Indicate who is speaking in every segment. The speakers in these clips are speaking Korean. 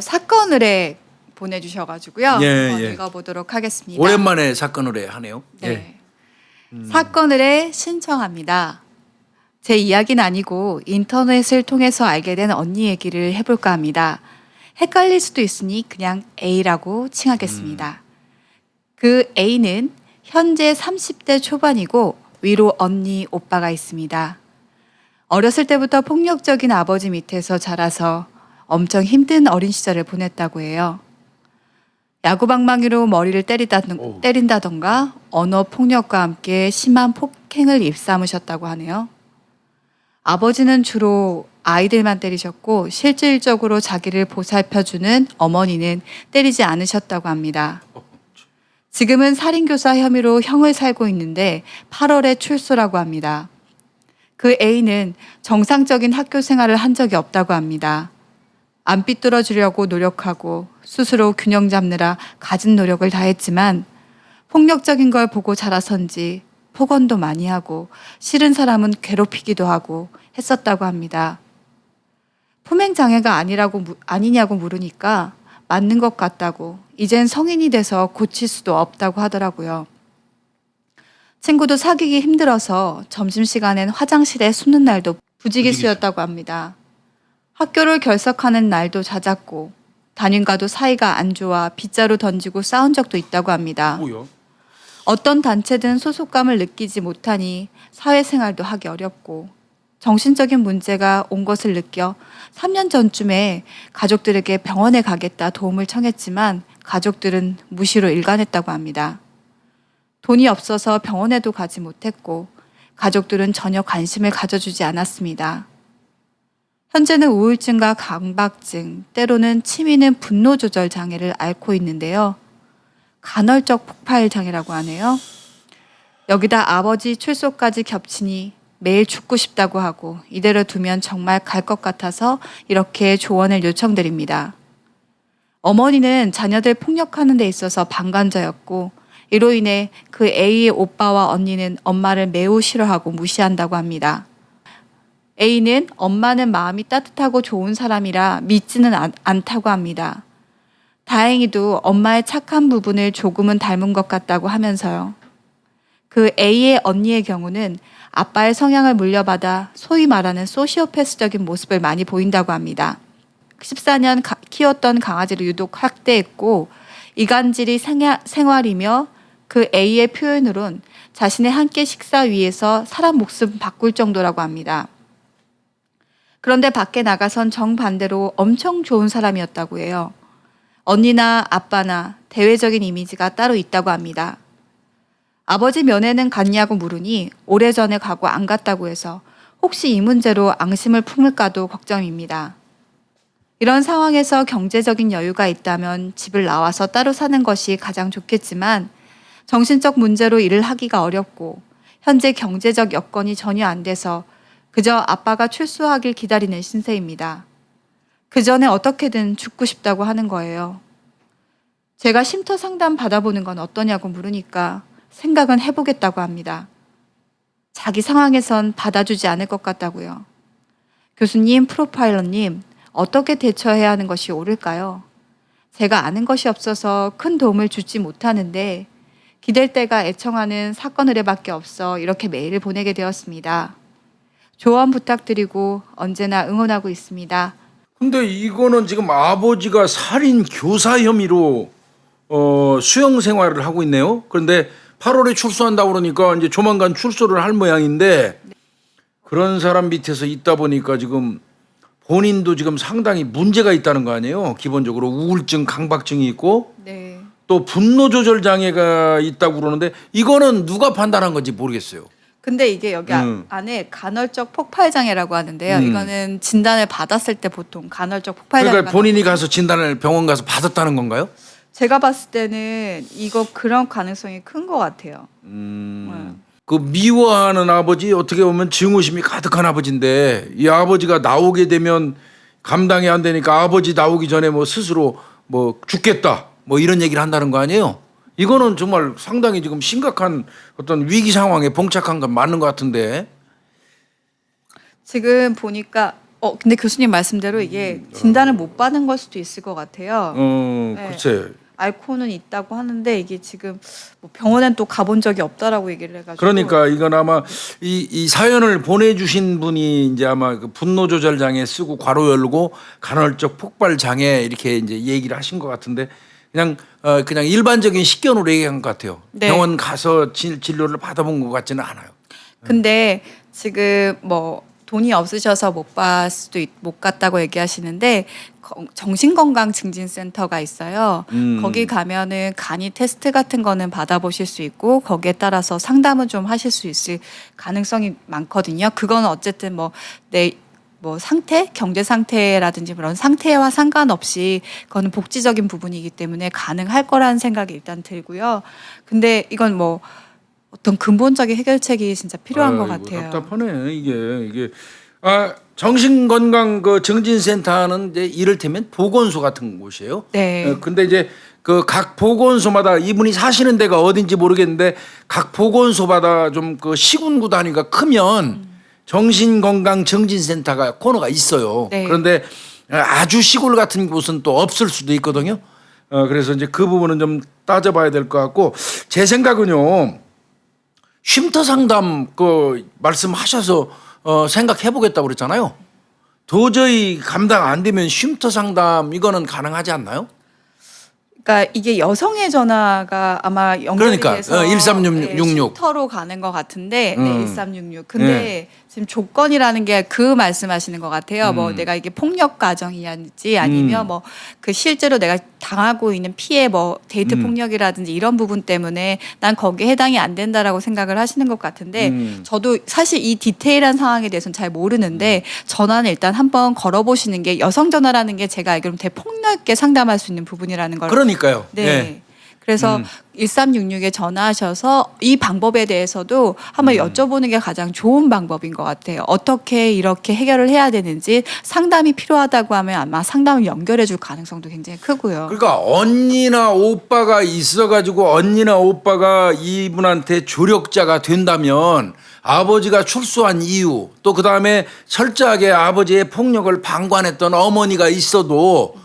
Speaker 1: 사건 의뢰 보내주셔가지고요.
Speaker 2: 예,
Speaker 1: 한번
Speaker 2: 예.
Speaker 1: 읽어보도록 하겠습니다.
Speaker 2: 오랜만에 사건 의뢰하네요.
Speaker 1: 네. 사건 의뢰 신청합니다. 제 이야기는 아니고 인터넷을 통해서 알게 된 언니 얘기를 해볼까 합니다. 헷갈릴 수도 있으니 그냥 A라고 칭하겠습니다. 그 A는 현재 30대 초반이고 위로 언니, 오빠가 있습니다. 어렸을 때부터 폭력적인 아버지 밑에서 자라서 엄청 힘든 어린 시절을 보냈다고 해요. 야구방망이로 머리를 때린다던가 언어 폭력과 함께 심한 폭행을 입삼으셨다고 하네요. 아버지는 주로 아이들만 때리셨고 실질적으로 자기를 보살펴주는 어머니는 때리지 않으셨다고 합니다. 지금은 살인교사 혐의로 형을 살고 있는데 8월에 출소라고 합니다. 그 A는 정상적인 학교 생활을 한 적이 없다고 합니다. 안 삐뚤어지려고 노력하고 스스로 균형 잡느라 갖은 노력을 다했지만 폭력적인 걸 보고 자라선지 폭언도 많이 하고 싫은 사람은 괴롭히기도 하고 했었다고 합니다. 품행장애가 아니냐고 물으니까 맞는 것 같다고 이젠 성인이 돼서 고칠 수도 없다고 하더라고요. 친구도 사귀기 힘들어서 점심시간엔 화장실에 숨는 날도 부지기수였다고 합니다. 학교를 결석하는 날도 잦았고 담임과도 사이가 안 좋아 빗자루 던지고 싸운 적도 있다고 합니다.
Speaker 2: 뭐야?
Speaker 1: 어떤 단체든 소속감을 느끼지 못하니 사회생활도 하기 어렵고 정신적인 문제가 온 것을 느껴 3년 전쯤에 가족들에게 병원에 가겠다 도움을 청했지만 가족들은 무시로 일관했다고 합니다. 돈이 없어서 병원에도 가지 못했고 가족들은 전혀 관심을 가져주지 않았습니다. 현재는 우울증과 강박증, 때로는 치미는 분노 조절 장애를 앓고 있는데요. 간헐적 폭발 장애라고 하네요. 여기다 아버지 출소까지 겹치니 매일 죽고 싶다고 하고 이대로 두면 정말 갈 것 같아서 이렇게 조언을 요청드립니다. 어머니는 자녀들 폭력하는 데 있어서 방관자였고 이로 인해 그 A의 오빠와 언니는 엄마를 매우 싫어하고 무시한다고 합니다. A는 엄마는 마음이 따뜻하고 좋은 사람이라 믿지는 않다고 합니다. 다행히도 엄마의 착한 부분을 조금은 닮은 것 같다고 하면서요. 그 A의 언니의 경우는 아빠의 성향을 물려받아 소위 말하는 소시오패스적인 모습을 많이 보인다고 합니다. 14년 키웠던 강아지를 유독 학대했고 이간질이 생활이며 그 A의 표현으론 자신의 한 끼 식사 위에서 사람 목숨 바꿀 정도라고 합니다. 그런데 밖에 나가선 정반대로 엄청 좋은 사람이었다고 해요. 언니나 아빠나 대외적인 이미지가 따로 있다고 합니다. 아버지 면회는 갔냐고 물으니 오래전에 가고 안 갔다고 해서 혹시 이 문제로 앙심을 품을까도 걱정입니다. 이런 상황에서 경제적인 여유가 있다면 집을 나와서 따로 사는 것이 가장 좋겠지만 정신적 문제로 일을 하기가 어렵고 현재 경제적 여건이 전혀 안 돼서 그저 아빠가 출소하길 기다리는 신세입니다. 그 전에 어떻게든 죽고 싶다고 하는 거예요. 제가 쉼터 상담 받아보는 건 어떠냐고 물으니까 생각은 해보겠다고 합니다. 자기 상황에선 받아주지 않을 것 같다고요. 교수님, 프로파일러님, 어떻게 대처해야 하는 것이 옳을까요? 제가 아는 것이 없어서 큰 도움을 주지 못하는데 기댈 때가 애청하는 사건 의뢰밖에 없어 이렇게 메일을 보내게 되었습니다. 조언 부탁드리고 언제나 응원하고 있습니다.
Speaker 2: 근데 이거는 지금 아버지가 살인 교사 혐의로 수용 생활을 하고 있네요. 그런데 8월에 출소한다고 그러니까 이제 조만간 출소를 할 모양인데 그런 사람 밑에서 있다 보니까 지금 본인도 지금 상당히 문제가 있다는 거 아니에요. 기본적으로 우울증, 강박증이 있고
Speaker 1: 네.
Speaker 2: 또 분노 조절 장애가 있다고 그러는데 이거는 누가 판단한 건지 모르겠어요.
Speaker 1: 근데 이게 여기 안에 간헐적 폭발 장애라고 하는데요. 이거는 진단을 받았을 때 보통 간헐적 폭발 장애가
Speaker 2: 그러니까 본인이 가서 진단을 병원 가서 받았다는 건가요?
Speaker 1: 제가 봤을 때는 이거 그런 가능성이 큰 것 같아요.
Speaker 2: 그 미워하는 아버지 어떻게 보면 증오심이 가득한 아버지인데 이 아버지가 나오게 되면 감당이 안 되니까 아버지 나오기 전에 뭐 스스로 뭐 죽겠다 뭐 이런 얘기를 한다는 거 아니에요? 이거는 정말 상당히 지금 심각한 어떤 위기 상황에 봉착한 건 맞는 것 같은데.
Speaker 1: 지금 보니까 근데 교수님 말씀대로 이게 진단을 못 받은 걸 수도 있을 것 같아요. 네.
Speaker 2: 글쎄.
Speaker 1: 앓고는 있다고 하는데 이게 지금 뭐 병원엔 또 가본 적이 없다라고 얘기를 해가지고.
Speaker 2: 그러니까 이건 아마 이 사연을 보내주신 분이 이제 아마 그 분노 조절 장애 쓰고 괄호 열고 간헐적 폭발 장애 이렇게 이제 얘기를 하신 것 같은데 그냥 일반적인 식견으로 얘기한 것 같아요.
Speaker 1: 네.
Speaker 2: 병원 가서 진료를 받아본 것 같지는 않아요.
Speaker 1: 근데 지금 뭐 돈이 없으셔서 못 갔다고 얘기하시는데 정신건강증진센터가 있어요. 거기 가면은 간이 테스트 같은 거는 받아보실 수 있고 거기에 따라서 상담은 좀 하실 수 있을 가능성이 많거든요. 그거는 어쨌든 뭐 상태, 경제 상태라든지 그런 상태와 상관없이 그거는 복지적인 부분이기 때문에 가능할 거라는 생각이 일단 들고요. 근데 이건 뭐 어떤 근본적인 해결책이 진짜 필요한 것 같아요.
Speaker 2: 답답하네 이게. 정신건강 그 증진센터는 이제 이를테면 보건소 같은 곳이에요.
Speaker 1: 네.
Speaker 2: 근데 이제 그 각 보건소마다 이분이 사시는 데가 어딘지 모르겠는데 각 보건소마다 좀 그 시군구 단위가 크면 정신건강 증진센터가 코너가 있어요.
Speaker 1: 네.
Speaker 2: 그런데 아주 시골 같은 곳은 또 없을 수도 있거든요. 그래서 이제 그 부분은 좀 따져봐야 될 것 같고 제 생각은요. 쉼터 상담 그 말씀하셔서 생각해 보겠다고 그랬잖아요. 도저히 감당 안 되면 쉼터 상담 이거는 가능하지 않나요?
Speaker 1: 그러니까 이게 여성의 전화가 아마 연결이
Speaker 2: 그러니까,
Speaker 1: 돼서
Speaker 2: 1366.
Speaker 1: 쉼터로 가는 것 같은데 1366. 근데
Speaker 2: 네.
Speaker 1: 지금 조건이라는 게 그 말씀하시는 것 같아요. 뭐 내가 이게 폭력 가정이었지 아니면 뭐 그 실제로 내가 당하고 있는 피해 뭐 데이트 폭력이라든지 이런 부분 때문에 난 거기에 해당이 안 된다라고 생각을 하시는 것 같은데 저도 사실 이 디테일한 상황에 대해서는 잘 모르는데 전화는 일단 한번 걸어보시는 게 여성 전화라는 게 제가 알기로는 대폭력 있게 상담할 수 있는 부분이라는 걸
Speaker 2: 그러니까요.
Speaker 1: 네.
Speaker 2: 예.
Speaker 1: 그래서 1366에 전화하셔서 이 방법에 대해서도 한번 여쭤보는 게 가장 좋은 방법인 것 같아요. 어떻게 이렇게 해결을 해야 되는지 상담이 필요하다고 하면 아마 상담을 연결해 줄 가능성도 굉장히 크고요.
Speaker 2: 그러니까 언니나 오빠가 있어가지고 언니나 오빠가 이분한테 조력자가 된다면 아버지가 출소한 이유 또 그다음에 철저하게 아버지의 폭력을 방관했던 어머니가 있어도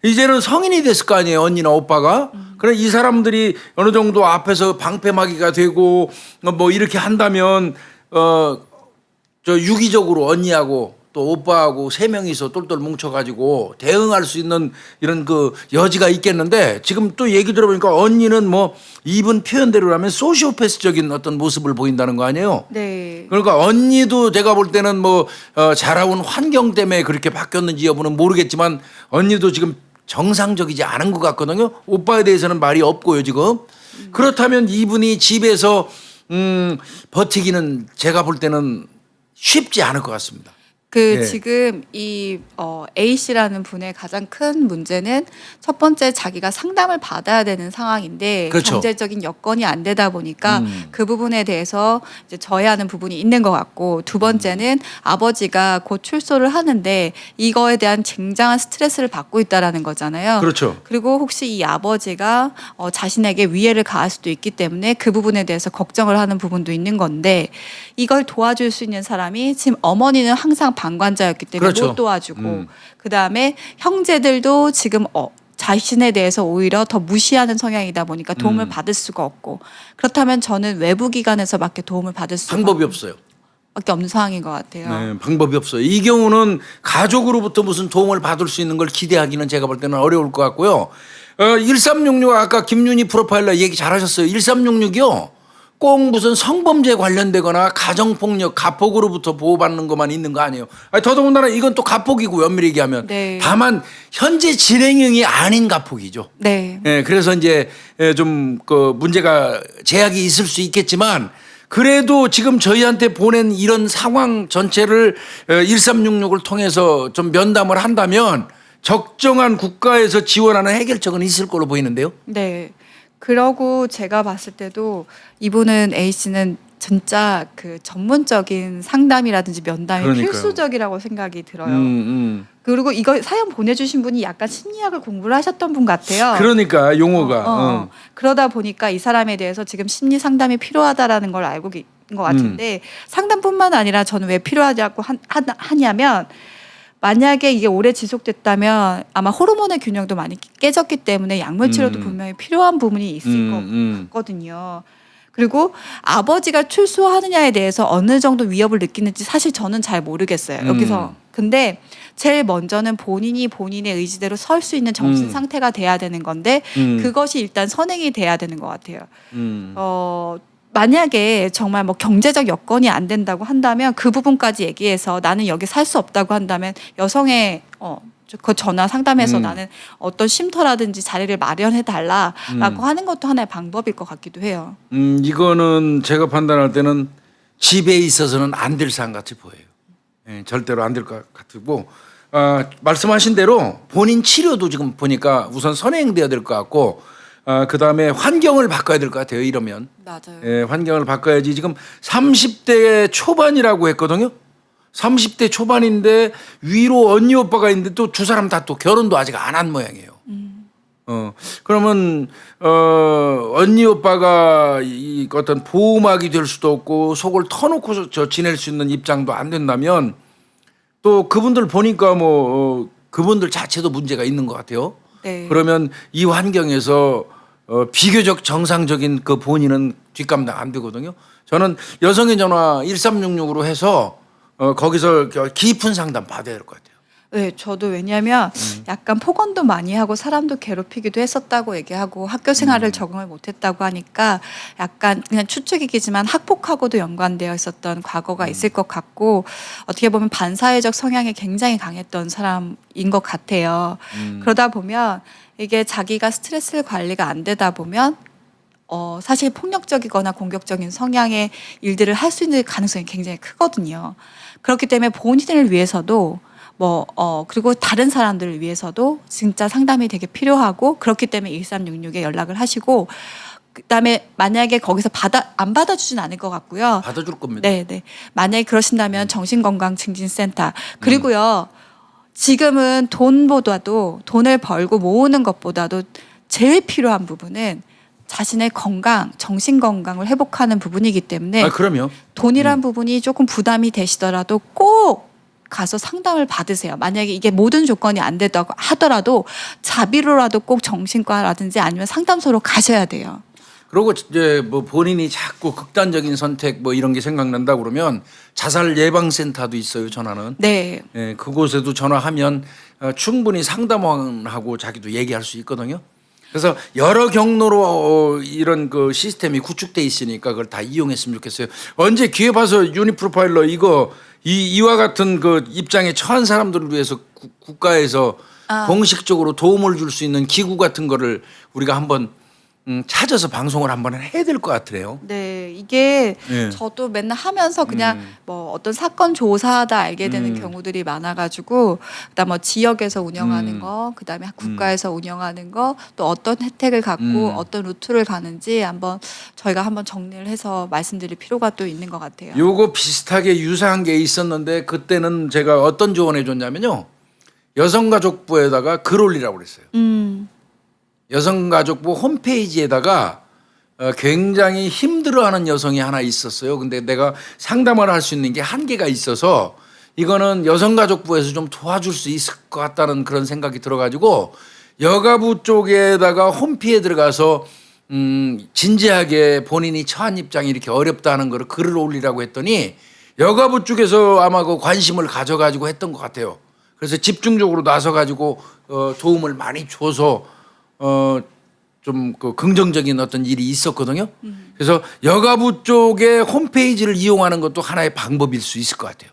Speaker 2: 이제는 성인이 됐을 거 아니에요 언니나 오빠가. 그래 이 사람들이 어느 정도 앞에서 방패막이가 되고 뭐 이렇게 한다면 저 유기적으로 언니하고 또 오빠하고 세 명이서 똘똘 뭉쳐가지고 대응할 수 있는 이런 그 여지가 있겠는데 지금 또 얘기 들어보니까 언니는 뭐 이분 표현대로라면 소시오패스적인 어떤 모습을 보인다는 거 아니에요?
Speaker 1: 네.
Speaker 2: 그러니까 언니도 제가 볼 때는 뭐 자라온 환경 때문에 그렇게 바뀌었는지 여부는 모르겠지만 언니도 지금 정상적이지 않은 것 같거든요. 오빠에 대해서는 말이 없고요 지금. 그렇다면 이분이 집에서 버티기는 제가 볼 때는 쉽지 않을 것 같습니다. 예.
Speaker 1: 지금 이 A 씨라는 분의 가장 큰 문제는 첫 번째 자기가 상담을 받아야 되는 상황인데
Speaker 2: 그렇죠.
Speaker 1: 경제적인 여건이 안 되다 보니까 그 부분에 대해서 이제 저해하는 부분이 있는 것 같고 두 번째는 아버지가 곧 출소를 하는데 이거에 대한 굉장한 스트레스를 받고 있다라는 거잖아요.
Speaker 2: 그렇죠.
Speaker 1: 그리고 혹시 이 아버지가 자신에게 위해를 가할 수도 있기 때문에 그 부분에 대해서 걱정을 하는 부분도 있는 건데 이걸 도와줄 수 있는 사람이 지금 어머니는 항상 방관자였기 때문에
Speaker 2: 그렇죠.
Speaker 1: 못 도와주고 그다음에 형제들도 지금 자신에 대해서 오히려 더 무시하는 성향이다 보니까 도움을 받을 수가 없고 그렇다면 저는 외부 기관에서밖에 도움을 받을 수가
Speaker 2: 방법이 없어요.
Speaker 1: 밖에 없는 상황인 것 같아요.
Speaker 2: 네, 방법이 없어요. 이 경우는 가족으로부터 무슨 도움을 받을 수 있는 걸 기대하기는 제가 볼 때는 어려울 것 같고요. 1366 아까 김윤희 프로파일러 얘기 잘하셨어요. 1366이요. 꼭 무슨 성범죄 관련되거나 가정폭력, 가폭으로부터 보호받는 것만 있는 거 아니에요. 더더군다나 이건 또 가폭이고 엄밀히 얘기하면.
Speaker 1: 네.
Speaker 2: 다만 현재 진행형이 아닌 가폭이죠.
Speaker 1: 네.
Speaker 2: 예, 그래서 이제 좀 그 문제가 제약이 있을 수 있겠지만 그래도 지금 저희한테 보낸 이런 상황 전체를 1366을 통해서 좀 면담을 한다면 적정한 국가에서 지원하는 해결책은 있을 걸로 보이는데요.
Speaker 1: 네. 그러고 제가 봤을 때도 이분은 A 씨는 진짜 그 전문적인 상담이라든지 면담이
Speaker 2: 그러니까요.
Speaker 1: 필수적이라고 생각이 들어요. 그리고 이거 사연 보내주신 분이 약간 심리학을 공부를 하셨던 분 같아요.
Speaker 2: 그러니까 용어가.
Speaker 1: 그러다 보니까 이 사람에 대해서 지금 심리 상담이 필요하다라는 걸 알고 있는 것 같은데 상담뿐만 아니라 저는 왜 필요하냐고 하냐면 만약에 이게 오래 지속됐다면 아마 호르몬의 균형도 많이 깨졌기 때문에 약물 치료도 분명히 필요한 부분이 있을 거거든요. 그리고 아버지가 출소하느냐에 대해서 어느 정도 위협을 느끼는지 사실 저는 잘 모르겠어요. 여기서. 근데 제일 먼저는 본인이 본인의 의지대로 설 수 있는 정신 상태가 돼야 되는 건데 그것이 일단 선행이 돼야 되는 것 같아요. 만약에 정말 뭐 경제적 여건이 안 된다고 한다면 그 부분까지 얘기해서 나는 여기 살 수 없다고 한다면 여성의 그 전화 상담해서 나는 어떤 쉼터라든지 자리를 마련해 달라라고 하는 것도 하나의 방법일 것 같기도 해요.
Speaker 2: 이거는 제가 판단할 때는 집에 있어서는 안 될 사안 같이 보여요. 예, 절대로 안 될 것 같고 말씀하신 대로 본인 치료도 지금 보니까 우선 선행돼야 될 것 같고 그다음에 환경을 바꿔야 될 것 같아요. 이러면
Speaker 1: 맞아요.
Speaker 2: 예, 환경을 바꿔야지. 지금 30대 초반이라고 했거든요. 30대 초반인데 위로 언니 오빠가 있는데 또 두 사람 다 또 결혼도 아직 안 한 모양이에요. 그러면 언니 오빠가 이 어떤 보호막이 될 수도 없고 속을 터놓고 지낼 수 있는 입장도 안 된다면 또 그분들 보니까 뭐 그분들 자체도 문제가 있는 것 같아요.
Speaker 1: 네.
Speaker 2: 그러면 이 환경에서 비교적 정상적인 그 본인은 뒷감당 안 되거든요. 저는 여성의 전화 1366으로 해서 거기서 깊은 상담 받아야 될 것 같아요.
Speaker 1: 네, 저도 왜냐하면 약간 폭언도 많이 하고 사람도 괴롭히기도 했었다고 얘기하고 학교 생활을 적응을 못했다고 하니까 약간 그냥 추측이겠지만 학폭하고도 연관되어 있었던 과거가 있을 것 같고 어떻게 보면 반사회적 성향이 굉장히 강했던 사람인 것 같아요. 그러다 보면 이게 자기가 스트레스 관리가 안 되다 보면 사실 폭력적이거나 공격적인 성향의 일들을 할 수 있는 가능성이 굉장히 크거든요. 그렇기 때문에 본인을 위해서도 그리고 다른 사람들을 위해서도 진짜 상담이 되게 필요하고 그렇기 때문에 1366에 연락을 하시고 그다음에 만약에 거기서 안 받아주진 않을 것 같고요.
Speaker 2: 받아줄 겁니다.
Speaker 1: 네. 만약에 그러신다면 정신건강증진센터 그리고요. 지금은 돈을 벌고 모으는 것보다도 제일 필요한 부분은 자신의 건강, 정신 건강을 회복하는 부분이기 때문에
Speaker 2: 그럼요.
Speaker 1: 돈이란 부분이 조금 부담이 되시더라도 꼭 가서 상담을 받으세요. 만약에 이게 모든 조건이 안 된다고 하더라도 자비로라도 꼭 정신과라든지 아니면 상담소로 가셔야 돼요.
Speaker 2: 그리고 이제 뭐 본인이 자꾸 극단적인 선택 뭐 이런 게 생각난다 그러면 자살 예방센터도 있어요. 전화는.
Speaker 1: 네.
Speaker 2: 예, 그곳에도 전화하면 충분히 상담하고 자기도 얘기할 수 있거든요. 그래서 여러 경로로 이런 그 시스템이 구축돼 있으니까 그걸 다 이용했으면 좋겠어요. 언제 기회 봐서 유니프로파일러 이와 같은 그 입장에 처한 사람들을 위해서 국가에서 공식적으로 도움을 줄 수 있는 기구 같은 거를 우리가 한번 찾아서 방송을 한번 해야 될 것 같으네요.
Speaker 1: 네, 이게
Speaker 2: 예.
Speaker 1: 저도 맨날 하면서 그냥 뭐 어떤 사건 조사하다 알게 되는 경우들이 많아가지고 그다음 뭐 지역에서 운영하는 거, 그다음에 국가에서 운영하는 거, 또 어떤 혜택을 갖고 어떤 루트를 가는지 저희가 한번 정리를 해서 말씀드릴 필요가 또 있는 것 같아요.
Speaker 2: 요거 비슷하게 유사한 게 있었는데 그때는 제가 어떤 조언해 줬냐면요. 여성가족부에다가 글 올리라고 그랬어요. 여성가족부 홈페이지에다가 굉장히 힘들어하는 여성이 하나 있었어요. 근데 내가 상담을 할 수 있는 게 한계가 있어서 이거는 여성가족부에서 좀 도와줄 수 있을 것 같다는 그런 생각이 들어가지고 여가부 쪽에다가 홈피에 들어가서 진지하게 본인이 처한 입장이 이렇게 어렵다는 거를 글을 올리라고 했더니 여가부 쪽에서 아마 그 관심을 가져가지고 했던 것 같아요. 그래서 집중적으로 나서가지고 도움을 많이 줘서 좀 그 긍정적인 어떤 일이 있었거든요. 그래서 여가부 쪽의 홈페이지를 이용하는 것도 하나의 방법일 수 있을 것 같아요.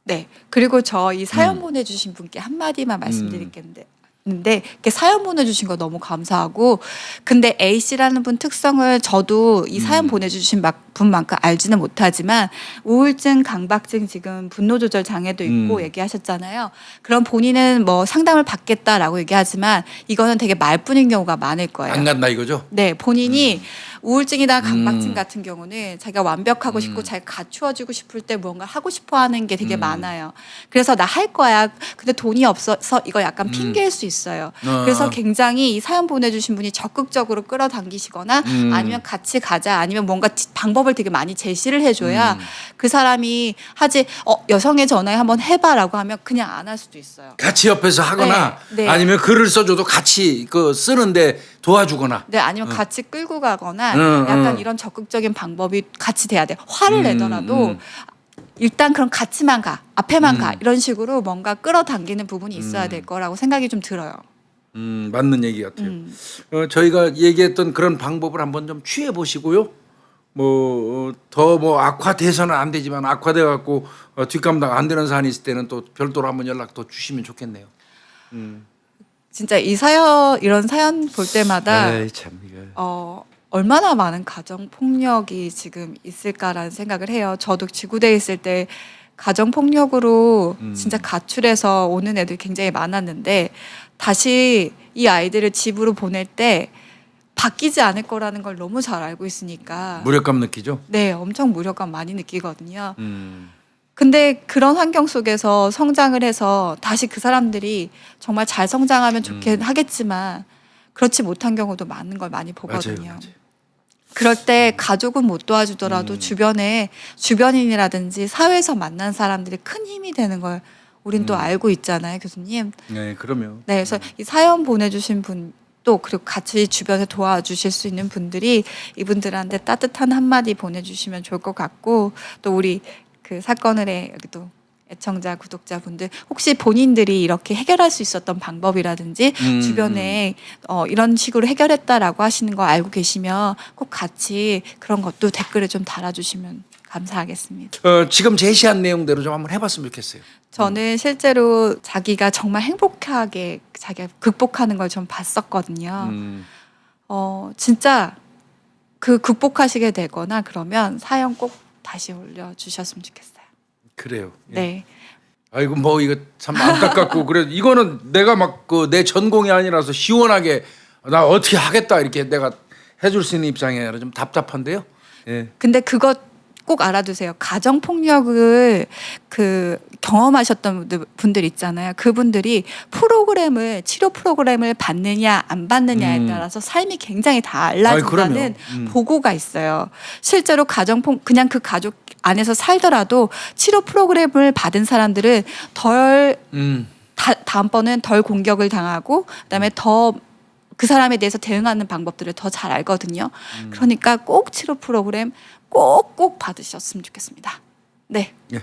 Speaker 1: 네. 그리고 저 이 사연 보내주신 분께 한마디만 말씀드리겠는데. 이렇게 사연 보내주신 거 너무 감사하고 근데 A씨라는 분 특성을 저도 이 사연 보내주신 분만큼 알지는 못하지만 우울증, 강박증, 지금 분노조절 장애도 있고 얘기하셨잖아요. 그럼 본인은 뭐 상담을 받겠다라고 얘기하지만 이거는 되게 말뿐인 경우가 많을 거예요.
Speaker 2: 안 간다 이거죠?
Speaker 1: 네, 본인이 우울증이나 강박증 같은 경우는 자기가 완벽하고 싶고 잘 갖추어지고 싶을 때 무언가 하고 싶어 하는 게 되게 많아요. 그래서 나 할 거야. 근데 돈이 없어서 이거 약간 핑계일 수 있어요. 그래서 굉장히 이 사연 보내주신 분이 적극적으로 끌어당기시거나 아니면 같이 가자 아니면 뭔가 방법을 방법을 되게 많이 제시를 해줘야 그 사람이 하지 여성의 전화에 한번 해봐라고 하면 그냥 안 할 수도 있어요.
Speaker 2: 같이 옆에서 하거나
Speaker 1: 네, 네.
Speaker 2: 아니면 글을 써줘도 같이 그 쓰는데 도와주거나.
Speaker 1: 네, 아니면 같이 끌고 가거나
Speaker 2: 응,
Speaker 1: 약간
Speaker 2: 응.
Speaker 1: 이런 적극적인 방법이 같이 돼야 돼요. 화를 내더라도 일단 그럼 같이만 가, 앞에만 가 이런 식으로 뭔가 끌어당기는 부분이 있어야 될 거라고 생각이 좀 들어요.
Speaker 2: 맞는 얘기 같아요. 저희가 얘기했던 그런 방법을 한번 좀 취해 보시고요. 뭐 더 뭐 악화돼서는 안 되지만 악화돼 갖고 뒷감당 안 되는 사안이 있을 때는 또 별도로 한번 연락 또 주시면 좋겠네요.
Speaker 1: 진짜 이 사연 이런 사연 볼 때마다
Speaker 2: 에이, 참 이거.
Speaker 1: 얼마나 많은 가정 폭력이 지금 있을까라는 생각을 해요. 저도 지구대에 있을 때 가정 폭력으로 진짜 가출해서 오는 애들이 굉장히 많았는데 다시 이 아이들을 집으로 보낼 때 바뀌지 않을 거라는 걸 너무 잘 알고 있으니까
Speaker 2: 무력감 느끼죠?
Speaker 1: 네, 엄청 무력감 많이 느끼거든요. 근데 그런 환경 속에서 성장을 해서 다시 그 사람들이 정말 잘 성장하면 좋긴 하겠지만 그렇지 못한 경우도 많은 걸 많이 보거든요.
Speaker 2: 맞아요.
Speaker 1: 그럴 때 가족은 못 도와주더라도 주변에 주변인이라든지 사회에서 만난 사람들이 큰 힘이 되는 걸 우린 또 알고 있잖아요, 교수님.
Speaker 2: 네, 그럼요.
Speaker 1: 네, 그래서 이 사연 보내주신 분 또 그리고 같이 주변에 도와주실 수 있는 분들이 이분들한테 따뜻한 한마디 보내주시면 좋을 것 같고 또 우리 그 사건을 해 여기 또 애청자 구독자분들 혹시 본인들이 이렇게 해결할 수 있었던 방법이라든지 주변에 이런 식으로 해결했다라고 하시는 거 알고 계시면 꼭 같이 그런 것도 댓글에 좀 달아주시면 감사하겠습니다.
Speaker 2: 지금 제시한 내용대로 좀 한번 해봤으면 좋겠어요.
Speaker 1: 저는 실제로 자기가 정말 행복하게 자기가 극복하는 걸 좀 봤었거든요. 진짜 그 극복하시게 되거나 그러면 사연 꼭 다시 올려주셨으면 좋겠어요.
Speaker 2: 그래요. 예.
Speaker 1: 네.
Speaker 2: 아이고 뭐 이거 참 안타깝고 그래 이거는 내가 막 그 내 전공이 아니라서 시원하게 나 어떻게 하겠다 이렇게 내가 해줄 수 있는 입장이 아니라 좀 답답한데요. 예.
Speaker 1: 근데 그것 꼭 알아두세요. 가정 폭력을 그 경험하셨던 분들 있잖아요. 그분들이 치료 프로그램을 받느냐 안 받느냐에 따라서 삶이 굉장히 달라진다는 보고가 있어요. 실제로 그냥 그 가족 안에서 살더라도 치료 프로그램을 받은 사람들은 다음번은 덜 공격을 당하고 그다음에 더 그 사람에 대해서 대응하는 방법들을 더 잘 알거든요. 그러니까 꼭 치료 프로그램 꼭 받으셨으면 좋겠습니다. 네.
Speaker 2: 예.